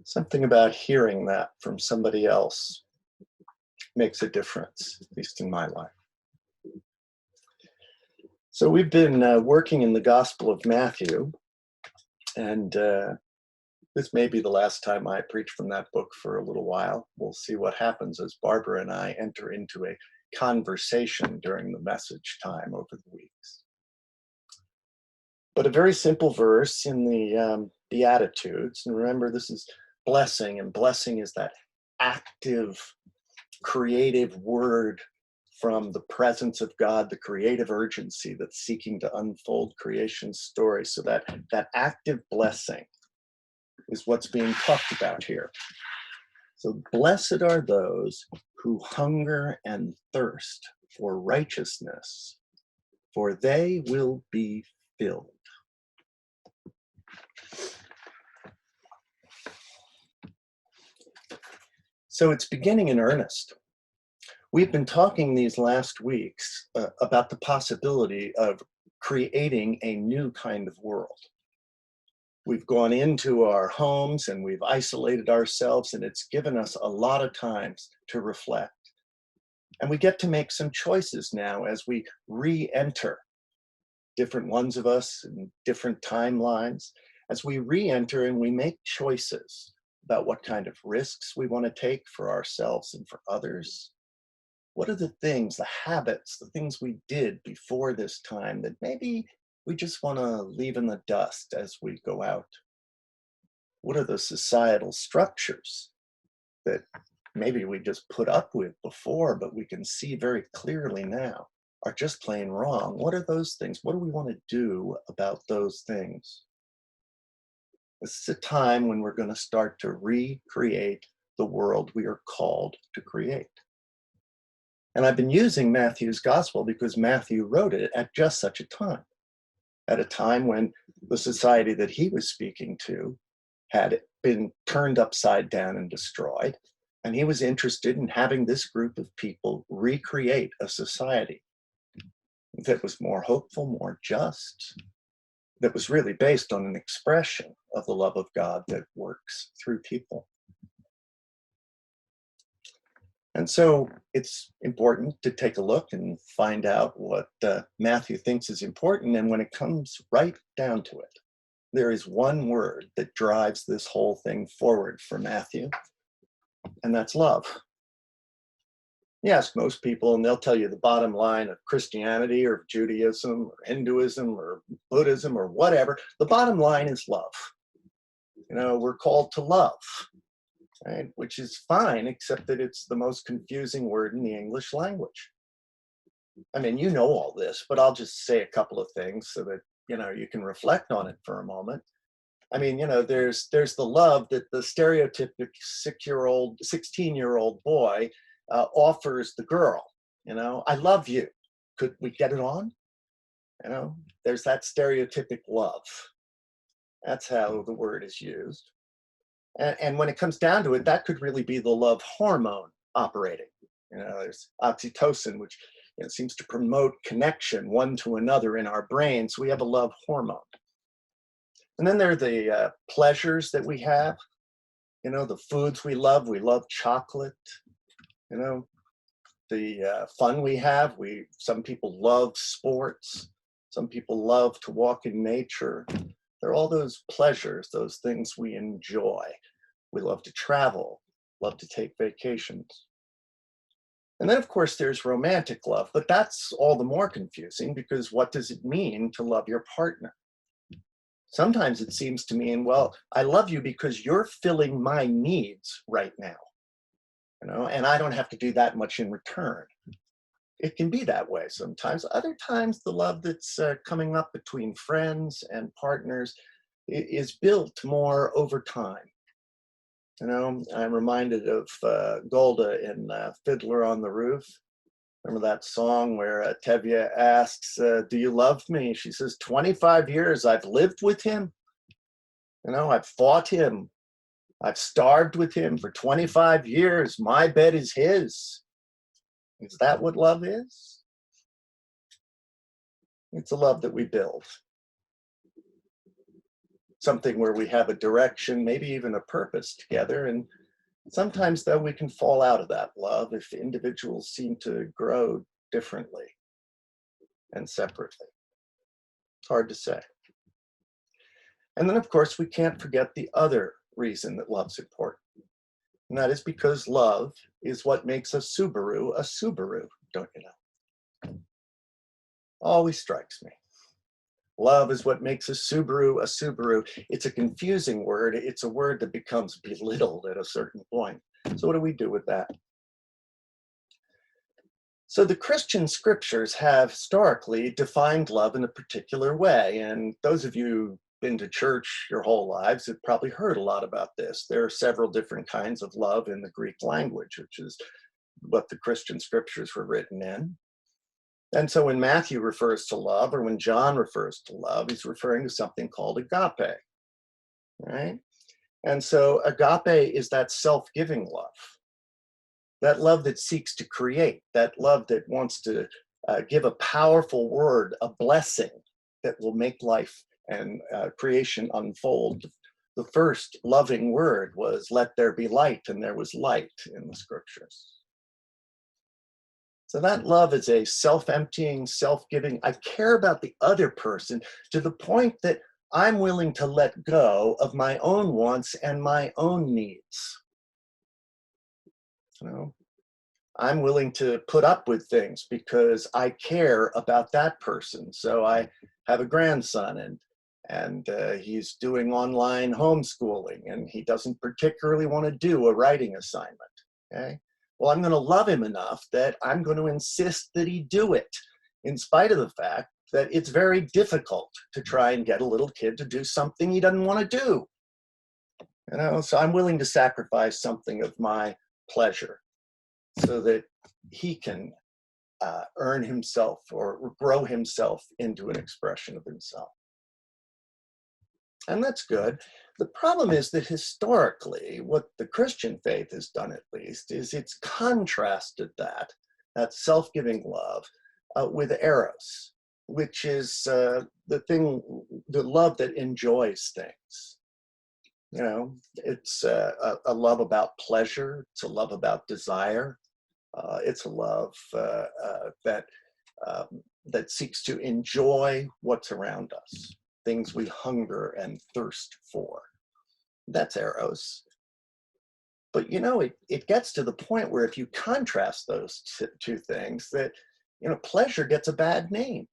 Something about hearing that from somebody else makes a difference, at least in my life. So we've been working in the Gospel of Matthew, and this may be the last time I preach from that book for a little while. We'll see what happens as Barbara and I enter into a conversation during the message time over the weeks. But a very simple verse in the Beatitudes, and remember this is blessing, and blessing is that active, creative word from the presence of God, the creative urgency that's seeking to unfold creation's story. So that active blessing is what's being talked about here. So blessed are those who hunger and thirst for righteousness, for they will be filled. So it's beginning in earnest. We've been talking these last weeks about the possibility of creating a new kind of world. We've gone into our homes and we've isolated ourselves, and it's given us a lot of times to reflect. And we get to make some choices now as we re-enter, different ones of us in different timelines, as we re-enter and we make choices about what kind of risks we want to take for ourselves and for others. What are the things, the habits, the things we did before this time that maybe we just want to leave in the dust as we go out? What are the societal structures that maybe we just put up with before, but we can see very clearly now are just plain wrong? What are those things? What do we want to do about those things? This is a time when we're going to start to recreate the world we are called to create. And I've been using Matthew's gospel because Matthew wrote it at just such a time when the society that he was speaking to had been turned upside down and destroyed. And he was interested in having this group of people recreate a society that was more hopeful, more just, that was really based on an expression of the love of God that works through people. And so it's important to take a look and find out what Matthew thinks is important. And when it comes right down to it, there is one word that drives this whole thing forward for Matthew, and that's love. You ask most people, and they'll tell you the bottom line of Christianity or Judaism or Hinduism or Buddhism or whatever. The bottom line is love. We're called to love. Right? Which is fine, except that it's the most confusing word in the English language. I mean, you know all this, but I'll just say a couple of things so that, you can reflect on it for a moment. I mean, there's the love that the stereotypic 16-year-old boy offers the girl. I love you. Could we get it on? There's that stereotypic love. That's how the word is used. And when it comes down to it, that could really be the love hormone operating. There's oxytocin, which seems to promote connection one to another in our brain. So we have a love hormone. And then there are the pleasures that we have. The foods we love. We love chocolate. The fun we have. Some people love sports. Some people love to walk in nature. There are all those pleasures, those things we enjoy. We love to travel, love to take vacations. And then, of course, there's romantic love, but that's all the more confusing because what does it mean to love your partner? Sometimes it seems to mean, well, I love you because you're filling my needs right now, and I don't have to do that much in return. It can be that way sometimes. Other times, the love that's coming up between friends and partners is built more over time. I'm reminded of Golda in Fiddler on the Roof. Remember that song where Tevye asks, do you love me? She says, 25 years I've lived with him. I've fought him. I've starved with him for 25 years. My bed is his. Is that what love is? It's a love that we build. something where we have a direction, maybe even a purpose together. And sometimes, though, we can fall out of that love if individuals seem to grow differently and separately. It's hard to say. And then, of course, we can't forget the other reason that love's important. And that is because love is what makes a Subaru, don't you know? Always strikes me. Love is what makes a Subaru a Subaru. It's a confusing word. It's a word that becomes belittled at a certain point. So what do we do with that? So the Christian scriptures have historically defined love in a particular way. And those of you who've been to church your whole lives have probably heard a lot about this. There are several different kinds of love in the Greek language, which is what the Christian scriptures were written in. And so when Matthew refers to love, or when John refers to love, he's referring to something called agape, right? And so agape is that self-giving love, that love that seeks to create, that love that wants to give a powerful word, a blessing that will make life and creation unfold. The first loving word was, "Let there be light," and there was light in the scriptures. So that love is a self-emptying, self-giving. I care about the other person to the point that I'm willing to let go of my own wants and my own needs. You know, I'm willing to put up with things because I care about that person. So I have a grandson, and he's doing online homeschooling, and he doesn't particularly want to do a writing assignment. Okay. Well, I'm going to love him enough that I'm going to insist that he do it, in spite of the fact that it's very difficult to try and get a little kid to do something he doesn't want to do. You know, so I'm willing to sacrifice something of my pleasure so that he can earn himself or grow himself into an expression of himself. And that's good. The problem is that historically, what the Christian faith has done at least, is it's contrasted that self-giving love with eros, which is the love that enjoys things. You know, it's a love about pleasure. It's a love about desire. It's a love that seeks to enjoy what's around us, things we hunger and thirst for. That's eros. But you know, it gets to the point where if you contrast those two things, that, you know, pleasure gets a bad name.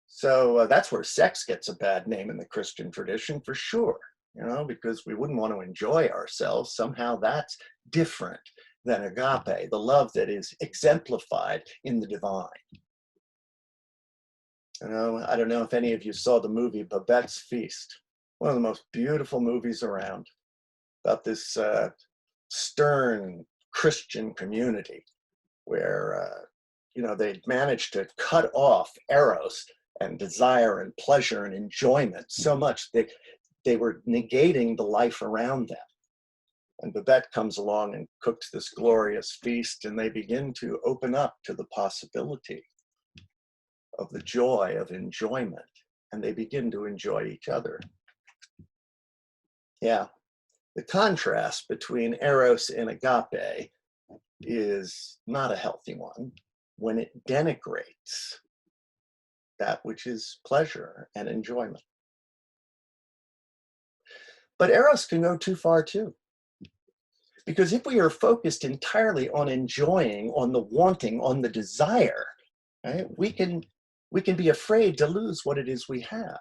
So that's where sex gets a bad name in the Christian tradition, for sure. You know, because we wouldn't want to enjoy ourselves. Somehow that's different than agape, the love that is exemplified in the divine. You know, I don't know if any of you saw the movie Babette's Feast, one of the most beautiful movies around, about this stern Christian community where, you know, they managed to cut off eros and desire and pleasure and enjoyment so much that they were negating the life around them. And Babette comes along and cooks this glorious feast, and they begin to open up to the possibility of the joy of enjoyment, and they begin to enjoy each other. Yeah, the contrast between eros and agape is not a healthy one when it denigrates that which is pleasure and enjoyment. But eros can go too far too. Because if we are focused entirely on enjoying, on the wanting, on the desire, right, we can be afraid to lose what it is we have.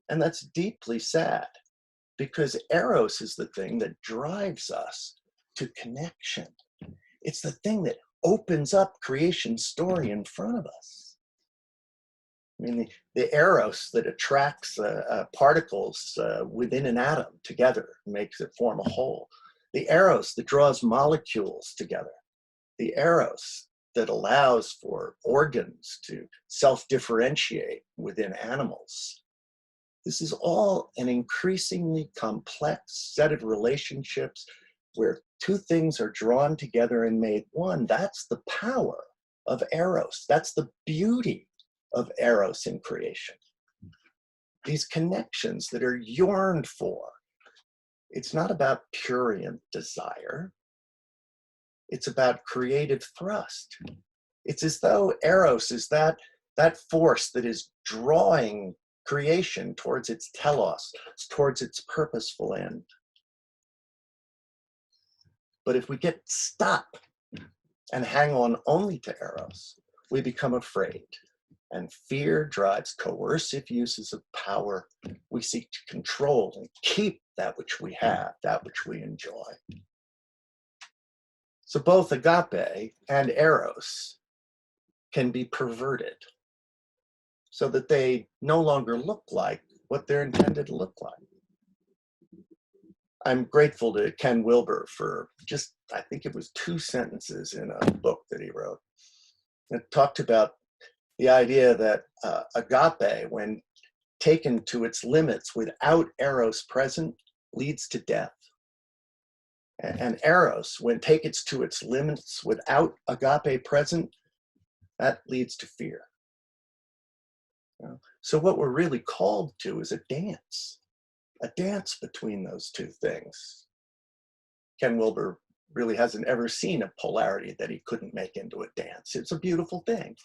And that's deeply sad, because eros is the thing that drives us to connection. It's the thing that opens up creation's story in front of us. I mean, the eros that attracts particles within an atom together, makes it form a whole. The eros that draws molecules together. The eros that allows for organs to self-differentiate within animals. This is all an increasingly complex set of relationships where two things are drawn together and made one. That's the power of eros. That's the beauty of eros in creation. these connections that are yearned for. It's not about prurient desire. It's about creative thrust. It's as though Eros is that force that is drawing creation towards its telos, towards its purposeful end. But if we get stuck and hang on only to Eros, we become afraid. And fear drives coercive uses of power. We seek to control and keep that which we have, that which we enjoy. So both agape and Eros can be perverted so that they no longer look like what they're intended to look like. I'm grateful to Ken Wilber for just, I think it was 2 sentences in a book that he wrote. It talked about the idea that agape, when taken to its limits without Eros present, leads to death. And Eros, when taken to its limits without agape present, that leads to fear. So what we're really called to is a dance between those two things. Ken Wilber really hasn't ever seen a polarity that he couldn't make into a dance. It's a beautiful thing.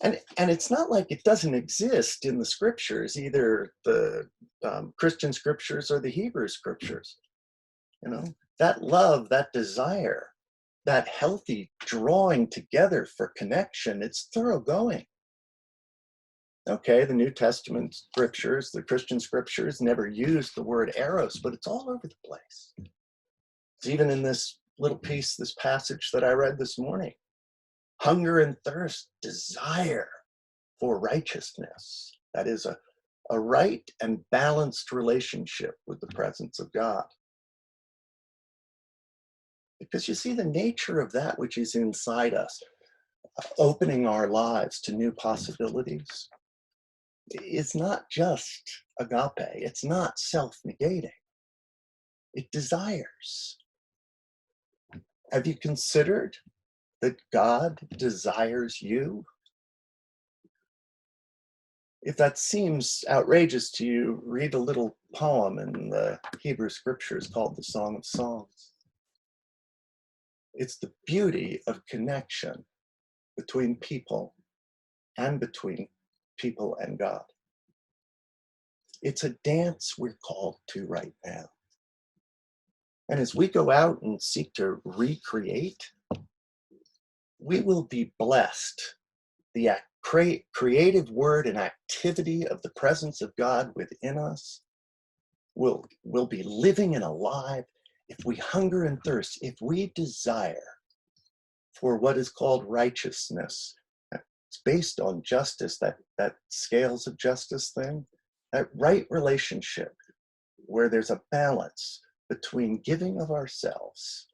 And it's not like it doesn't exist in the scriptures, either the Christian scriptures or the Hebrew scriptures. You know, that love, that desire, that healthy drawing together for connection, it's thoroughgoing. Okay, the New Testament scriptures, the Christian scriptures never use the word eros, but it's all over the place. It's even in this little piece, this passage that I read this morning. Hunger and thirst, desire for righteousness. That is a right and balanced relationship with the presence of God. Because you see, the nature of that which is inside us, opening our lives to new possibilities, is not just agape. It's not self-negating. It desires. Have you considered that God desires you? If that seems outrageous to you, read a little poem in the Hebrew scriptures called the Song of Songs. It's the beauty of connection between people and between people and God. It's a dance we're called to right now. And as we go out and seek to recreate, we will be blessed. The creative word and activity of the presence of God within us will be living and alive if we hunger and thirst, if we desire for what is called righteousness. It's based on justice, that scales of justice thing, that right relationship where there's a balance between giving of ourselves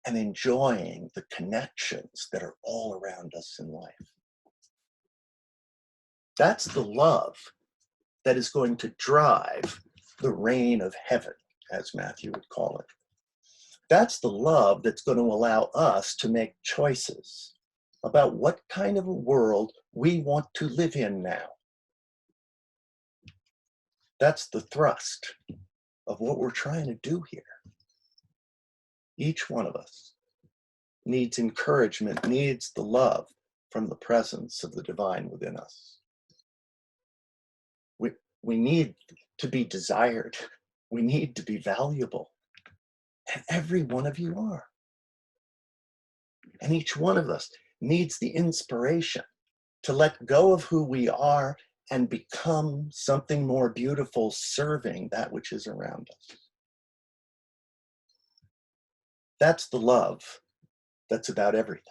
and enjoying the connections that are all around us in life. That's the love that is going to drive the reign of heaven, as Matthew would call it. That's the love that's going to allow us to make choices about what kind of a world we want to live in now. That's the thrust of what we're trying to do here. Each one of us needs encouragement, needs the love from the presence of the divine within us. We need to be desired. We need to be valuable. And every one of you are. And each one of us needs the inspiration to let go of who we are and become something more beautiful, serving that which is around us. That's the love that's about everything.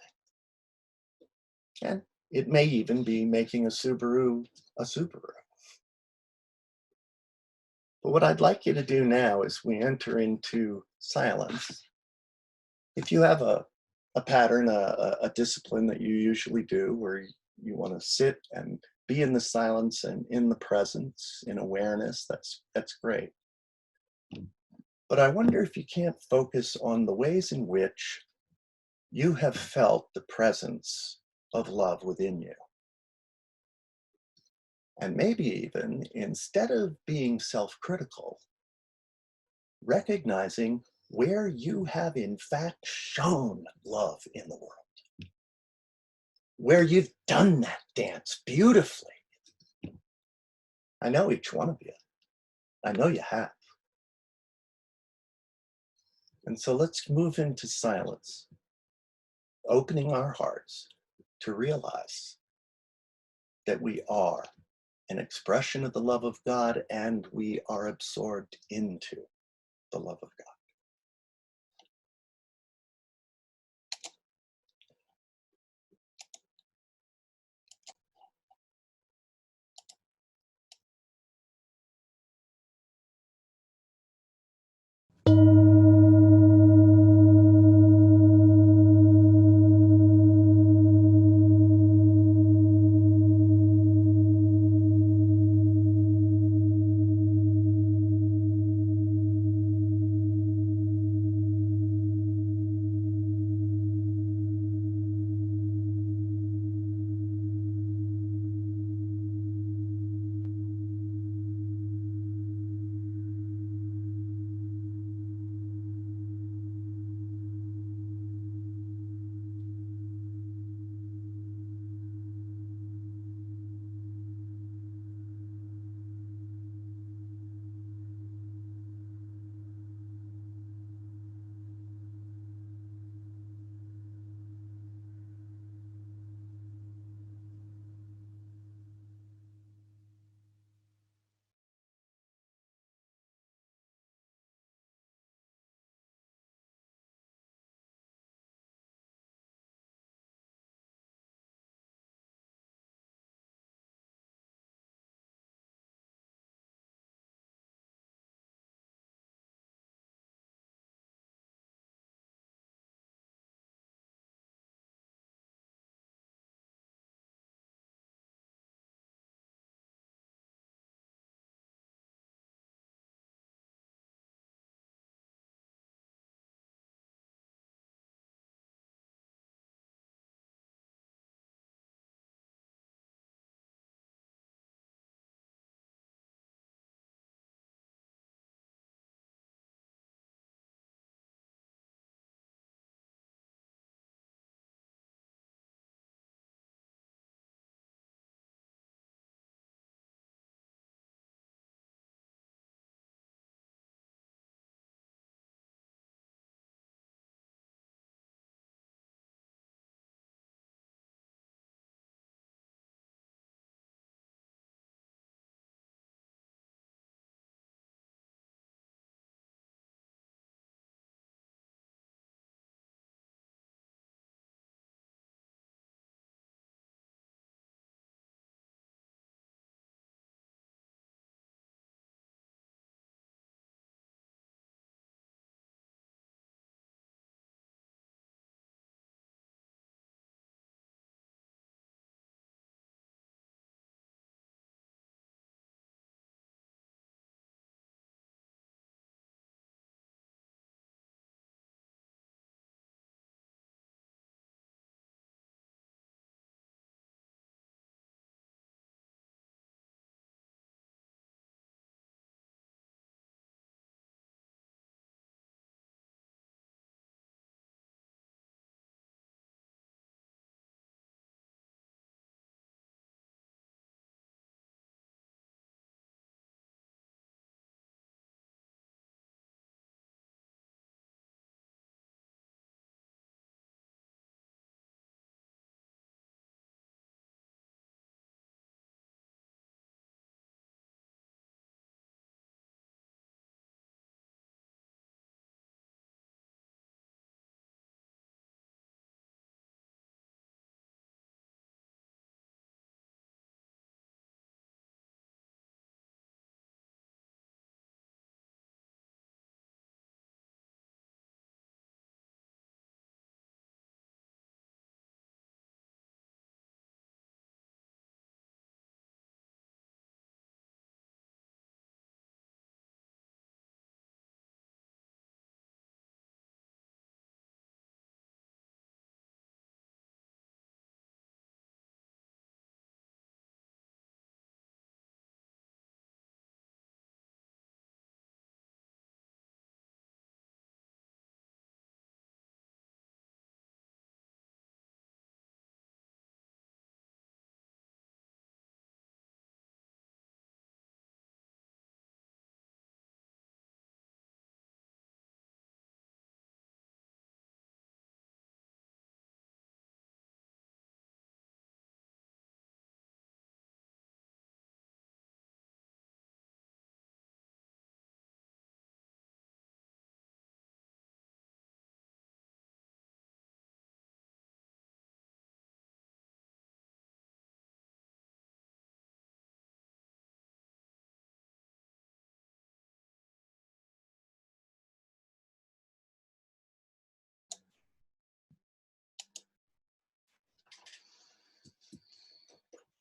And it may even be making a Subaru a Subaru. But what I'd like you to do now as we enter into silence, if you have a pattern, a discipline that you usually do where you want to sit and be in the silence and in the presence, in awareness, that's great. But I wonder if you can't focus on the ways in which you have felt the presence of love within you. And maybe even instead of being self critical, recognizing where you have in fact shown love in the world, where you've done that dance beautifully. I know each one of you. I know you have. And so let's move into silence, opening our hearts to realize that we are an expression of the love of God and we are absorbed into the love of God.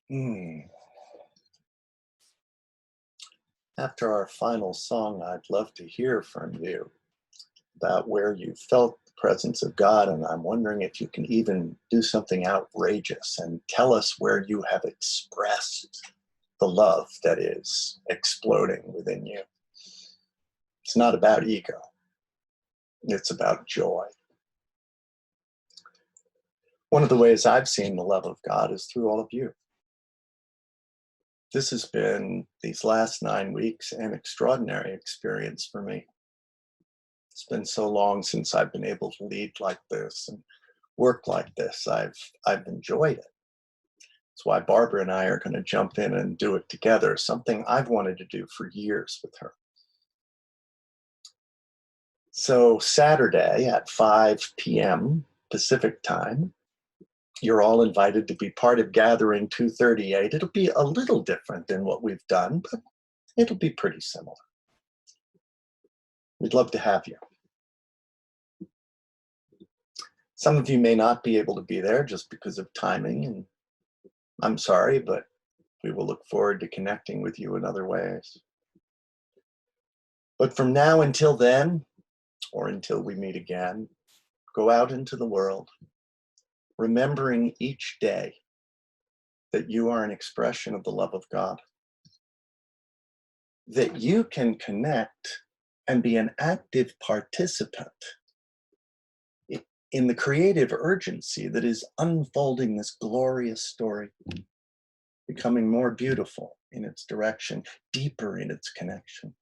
Hmm. After our final song, I'd love to hear from you about where you felt the presence of God, and I'm wondering if you can even do something outrageous and tell us where you have expressed the love that is exploding within you. It's not about ego, it's about joy. One of the ways I've seen the love of God is through all of you. This has been, these last 9 weeks, an extraordinary experience for me. It's been so long since I've been able to lead like this and work like this. I've enjoyed it. That's why Barbara and I are going to jump in and do it together, something I've wanted to do for years with her. So Saturday at 5 p.m. Pacific time, you're all invited to be part of Gathering 238. It'll be a little different than what we've done, but it'll be pretty similar. We'd love to have you. Some of you may not be able to be there just because of timing, and I'm sorry, but we will look forward to connecting with you in other ways. But from now until then, or until we meet again, go out into the world, remembering each day that you are an expression of the love of God, that you can connect and be an active participant in the creative urgency that is unfolding this glorious story, becoming more beautiful in its direction, deeper in its connection.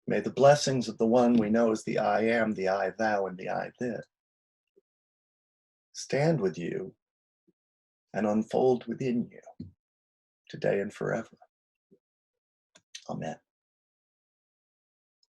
May the blessings of the one we know as the I am, the I thou, and the I thee stand with you and unfold within you today and forever. Amen.